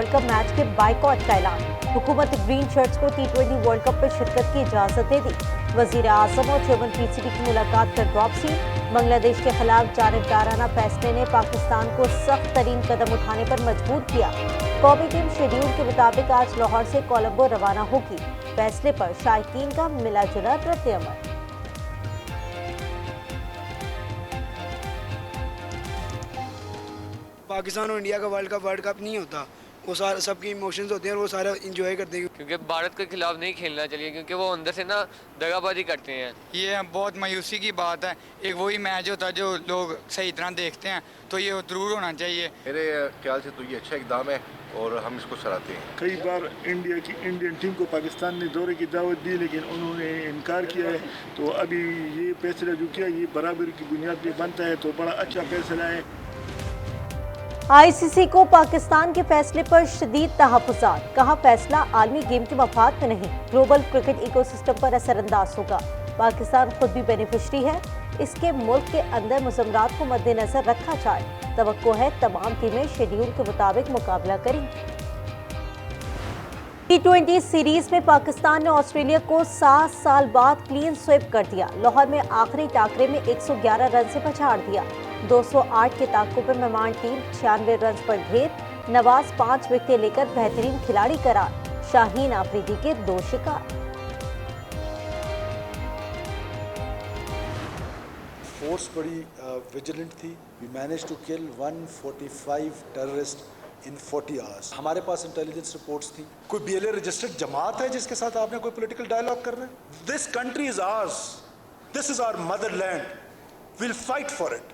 World cup match के boycott का ऐलान। हुकूमत ग्रीन शर्ट्स को T20 वर्ल्ड कप में शिरकत की इजाजत दे दी। वजीर आजम और चेयरमैन PCB की मुलाकात कर ड्रॉप सी। बांग्लादेश के खिलाफ जानिबदाराना फैसले ने पाकिस्तान को सख्त तरीन कदम उठाने पर मजबूर किया। कौमी टीम शेड्यूल के मुताबिक आज लाहौर से कोलंबो रवाना होगी। फैसले पर शायकीन का मिला जुला रद्द-ए-अमल। पाकिस्तान और इंडिया का वर्ल्ड कप नहीं होता, वो सारे सबके इमोशंस होते हैं और वो सारा इंजॉय करते हैं। क्योंकि भारत के खिलाफ नहीं खेलना चाहिए, क्योंकि वो अंदर से ना दगाबाजी करते हैं। ये बहुत मायूसी की बात है। एक वही मैच होता है जो लोग सही तरह देखते हैं, तो ये जरूर होना चाहिए। मेरे ख्याल से तो ये अच्छा इकदाम है और हम इसको सराहते हैं। कई बार इंडियन टीम को पाकिस्तान ने दौरे की दावत दी, लेकिन उन्होंने इनकार किया है। तो अभी ये फैसला जो किया ये बराबरी की बुनियाद पे बनता है, तो बड़ा अच्छा फैसला है। ICC को पाकिस्तान के फैसले पर शदीद तहफ़्फ़ुज़ात। कहा फैसला आलमी गेम के मफाद में नहीं, ग्लोबल क्रिकेट इकोसिस्टम पर असरअंदाज होगा। पाकिस्तान खुद भी बेनिफिशरी है, इसके मुल्क के अंदर मुज़म्मरात को मद्देनजर रखा जाए। तवक्को है तमाम टीमें शेड्यूल के मुताबिक मुकाबला करेंगी। T20 सीरीज में पाकिस्तान ने ऑस्ट्रेलिया को 7 साल बाद क्लीन स्वीप कर दिया। लाहौर में आखिरी टाकरे में 111 रन से पछाड़ दिया। 208 के ताक़ुब पे मेहमान टीम 96 रन पर ढेर। नवाज 5 विकेटें लेकर बेहतरीन खिलाड़ी करार। शाहीन आफरीदी के 2 शिकार। फोर्स बड़ी विजिलेंट थी। We manage to kill 145 terrorist in 40 hours. हमारे पास इंटेलिजेंस रिपोर्ट्स थी। कोई BLA रजिस्टर्ड जमात है जिसके साथ आपने कोई पॉलिटिकल डायलॉग कर रहे हैं? This country is ours, this is our motherland, will fight for it.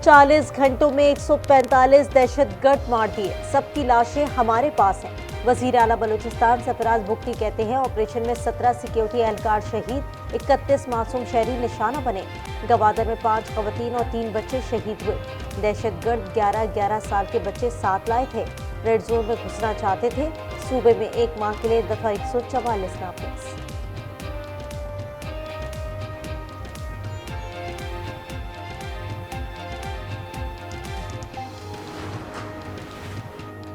40 घंटों में 145 दहशतगर्द मार दिए, सबकी लाशें हमारे पास हैं। वजीर आला बलूचिस्तान सरफराज बुख्ती कहते हैं ऑपरेशन में 17 सिक्योरिटी एहलकार शहीद, 31 मासूम शहरी निशाना बने। गवादर में 5 खवातीन और 3 बच्चे शहीद हुए। दहशतगर्द 11-11 साल के बच्चे साथ लाए थे। रेड जोन में घुसना चाहते थे। सूबे में एक माह के लिए दफा 144 नाफिज।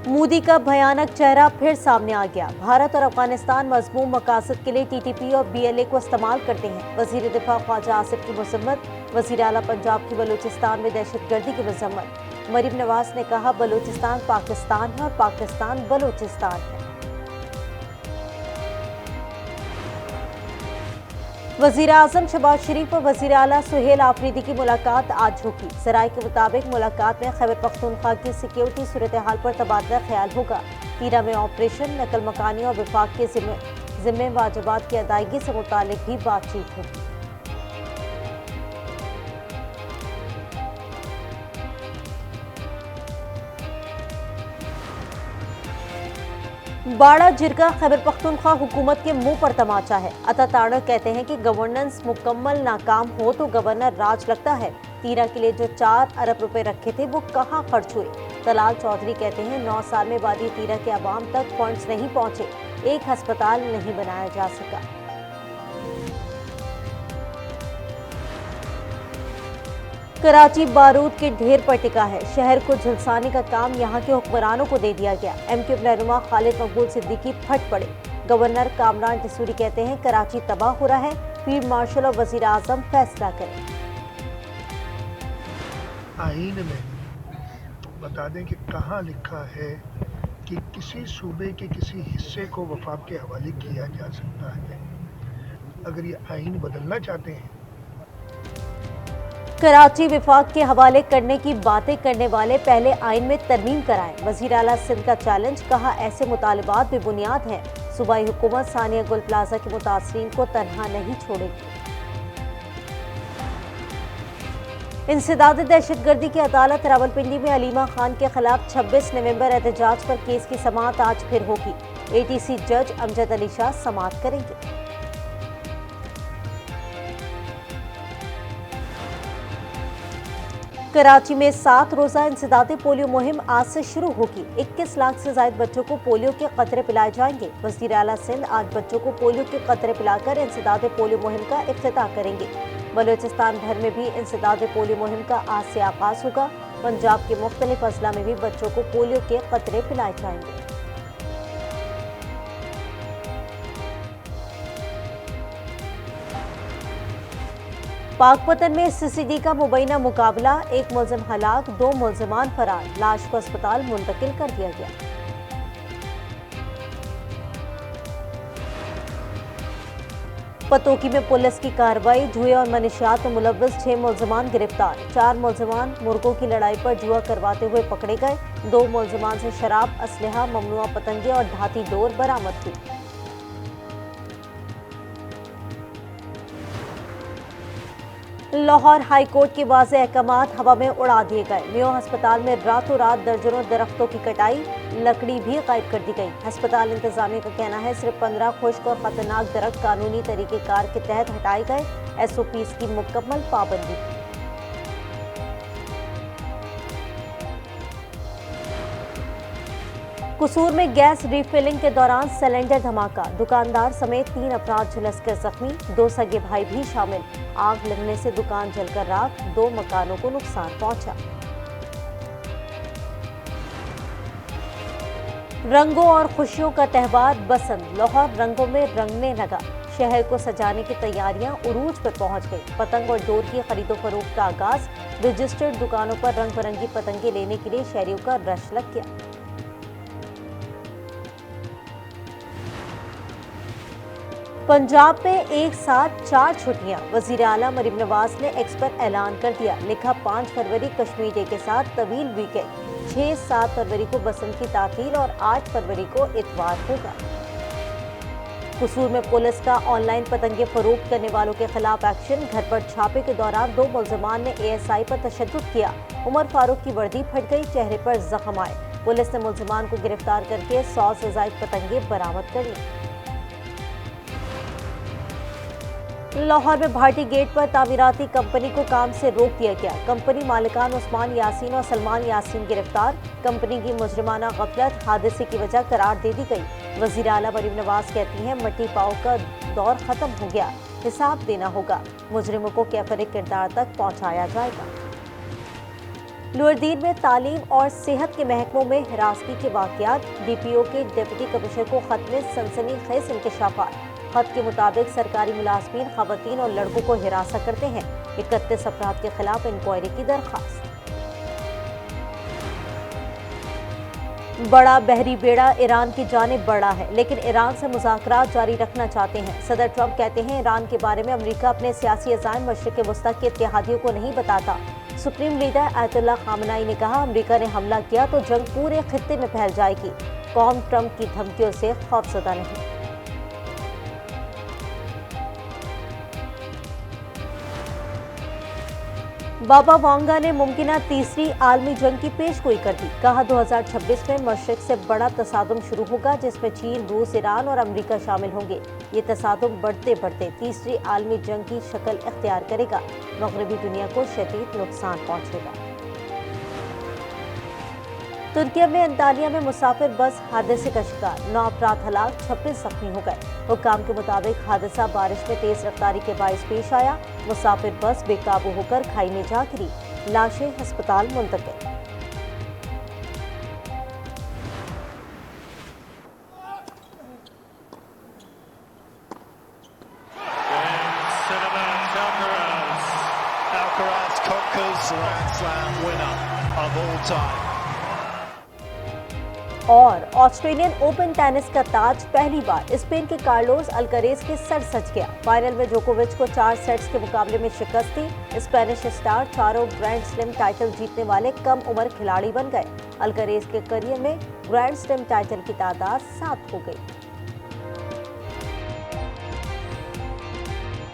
मोदी का भयानक चेहरा फिर सामने आ गया। भारत और अफगानिस्तान मजमूम मकासद के लिए TTP और BLA को इस्तेमाल करते हैं। वजीर दिफा ख्वाजा आसिफ की मजम्मत। वजीर आला पंजाब की बलूचिस्तान में दहशतगर्दी की मजम्मत। मरीम नवाज ने कहा बलूचिस्तान पाकिस्तान है और पाकिस्तान बलूचिस्तान है। वजीर आजम शहबाज शरीफ और वजीर आला सुहेल आफरीदी की मुलाकात आज होगी। जराये के मुताबिक मुलाकात में खैबर पख्तूनख्वा की सिक्योरिटी सूरत हाल पर तबादला ख्याल होगा। तीरा में ऑपरेशन, नकल मकानी और विफाक के जिम्मे वाजिबात की अदायगी से मुतालिक भी बातचीत होगी। बाड़ा जिरगा खैबर पख्तूनख्वा हुकूमत के मुंह पर तमाचा है। अता ताड़क कहते हैं कि गवर्नेंस मुकम्मल नाकाम हो तो गवर्नर राज लगता है। तीरा के लिए जो 4 अरब रुपए रखे थे वो कहां खर्च हुए? तलाल चौधरी कहते हैं 9 साल में वादी तीरा के अवाम तक फंड्स नहीं पहुंचे, एक अस्पताल नहीं बनाया जा सका। कराची बारूद के ढेर पर टिका है। शहर को झुलसाने का काम यहाँ के हुक्मरानों को दे दिया गया। MQ रहनुमा खालिद मकबूल सिद्दीकी फट पड़े। गवर्नर कामरान टिसूरी कहते हैं कराची तबाह हो रहा है, फील्ड मार्शल और वजीर आजम फैसला करें। आईन में बता दें कि कहाँ लिखा है कि किसी सूबे के किसी हिस्से को वफाक के हवाले किया जा सकता है। अगर ये आईन बदलना चाहते हैं, कराची विफाक के हवाले करने की बातें करने वाले पहले आइन में तरमीम कराएं। वजीर आला सिंध का चैलेंज, कहा ऐसे मुतालिबात बेबुनियाद हैं। सूबाई हुकूमत सानिया गुल प्लाजा के मुतासरीन को तनहा नहीं छोड़ेगी। इंसदाद दहशतगर्दी की अदालत रावलपिंडी में अलीमा खान के खिलाफ 26 नवंबर एहतजाज पर केस की समाअत आज फिर होगी। ATC जज अमजद अली शाह समाअत करेंगे। कराची में 7 रोजा इंसदादी पोलियो मुहिम आज से शुरू होगी। 21 लाख से ज्यादा बच्चों को पोलियो के कतरे पिलाए जाएंगे। वज़ीर आला सिंध आज बच्चों को पोलियो के कतरे पिलाकर इंसदादी पोलियो मुहिम का इफ्तिताह करेंगे। बलूचिस्तान भर में भी इंसदादी पोलियो मुहिम का आज से आगाज होगा। पंजाब के मुख्तलिफ अजला में भी बच्चों को पोलियो के कतरे पिलाए जाएंगे। पाकपतन में सीसीडी का मुबैना मुकाबला, एक मुलजिम हलाक, 2 मुलजिमान फरार, लाश को अस्पताल मुंतकिल कर दिया गया। पतोकी में पुलिस की कार्रवाई, जुए और मनशियात में मुलव्वस 6 मुलजिमान गिरफ्तार, 4 मुलजिमान मुर्गों की लड़ाई पर जुआ करवाते हुए पकड़े गए, 2 मुलजिमान से शराब, असलहा, ममनुआ पतंगे और धाती डोर बरामद हुई। लाहौर हाई कोर्ट के वाज़े अहकामात हवा में उड़ा दिए गए। मेयो अस्पताल में रातों रात दर्जनों दरख्तों की कटाई, लकड़ी भी गायब कर दी गई। अस्पताल इंतजामिया का कहना है सिर्फ 15 खुश्क और खतरनाक दरख्त कानूनी तरीक़ेकार के तहत हटाए गए। SOPs की मुकम्मल पाबंदी थी। कसूर में गैस रिफिलिंग के दौरान सिलेंडर धमाका, दुकानदार समेत 3 अफराद झुलसकर जख्मी, 2 सगे भाई भी शामिल। आग लगने से दुकान जलकर राख, 2 मकानों को नुकसान पहुंचा। रंगों और खुशियों का त्यौहार बसंत, लाहौर रंगों में रंगने लगा। शहर को सजाने की तैयारियां उरूज पर पहुंच गई। पतंग और डोर की खरीदो फरोख्त का आगाज, रजिस्टर्ड दुकानों पर रंग बिरंगी पतंगे लेने के लिए शहरियों का रश लग गया। पंजाब में एक साथ 4 छुट्टियां, वजीर आला मरीम नवाज ने एक्स पर ऐलान कर दिया। लिखा 5 फरवरी कश्मीर डे के साथ तवील वीकेंड, 6-7 फरवरी को बसंत की तातील और 8 फरवरी को इतवार होगा। कसूर में पुलिस का ऑनलाइन पतंगे फरोख्त करने वालों के खिलाफ एक्शन, घर पर छापे के दौरान 2 मुलजमान ने ASI पर तशद्दुद किया। उमर फारूक की वर्दी फट गई, चेहरे पर जख्म आए। पुलिस ने मुलजमान को गिरफ्तार करके 100 से ज़ायद पतंगे बरामद कर ली। लाहौर में भाटी गेट पर तामीराती कंपनी को काम से रोक दिया गया। कंपनी मालिकान उस्मान यासीन और सलमान यासीन गिरफ्तार। कंपनी की मुजरिमाना गफलत हादसे की वजह करार दे दी गई। वज़ीर आला मरीम नवाज कहती हैं मट्टी पाव का दौर खत्म हो गया, हिसाब देना होगा, मुजरिमों को कैफर किरदार तक पहुंचाया जाएगा। लुअरदीन में तालीम और सेहत के महकमों में हिरासती के वाक़यात, DPO के डिप्टी कमिश्नर को खत में सनसनीखेज इंकशाफात। खत के मुताबिक सरकारी मुलाजमीन खवातीन और लड़कों को हिरासा करते हैं। 31 अफराद के खिलाफ इंक्वायरी की दरख्वास्त। बड़ा बहरी बेड़ा ईरान की जानिब बढ़ा है, लेकिन ईरान से मुज़ाकरात जारी रखना चाहते हैं। सदर ट्रंप कहते हैं ईरान के बारे में अमेरिका अपने सियासी अज़ाइम मशरिक़ वस्ता के इत्तेहादियों को नहीं बताता। सुप्रीम लीडर आयतुल्लाह खामनाई ने कहा अमेरिका ने हमला किया तो जंग पूरे खित्ते में फैल जाएगी। कौम ट्रंप की धमकियों से खौफज़दा नहीं। बाबा वांगा ने मुमकिना तीसरी आलमी जंग की पेशगोई कर दी। कहा 2026 में मशरिक से बड़ा तसादुम शुरू होगा जिसमें चीन, रूस, ईरान और अमेरिका शामिल होंगे। ये तसादुम बढ़ते बढ़ते तीसरी आलमी जंग की शक्ल इख्तियार करेगा। मगरबी दुनिया को शदीद नुकसान पहुंचेगा। तुर्की में अंतालिया में मुसाफिर बस हादसे का शिकार, 9 अफराद हलाक, 26 जख्मी हो गए। हुक्काम के मुताबिक हादसा बारिश में तेज रफ्तारी के बायस पेश आया। मुसाफिर बस बेकाबू होकर खाई में जा गिरी, लाशें अस्पताल मुंतकिल। और ऑस्ट्रेलियन ओपन टेनिस का ताज पहली बार स्पेन के कार्लोस अल्करेज के सर सज गया। फाइनल में जोकोविच को 4 सेट्स के मुकाबले में शिकस्त दी। स्पेनिश स्टार चारों ग्रैंड स्लैम टाइटल जीतने वाले कम उम्र खिलाड़ी बन गए। अल्करेज के करियर में ग्रैंड स्लैम टाइटल की तादाद 7 हो गई।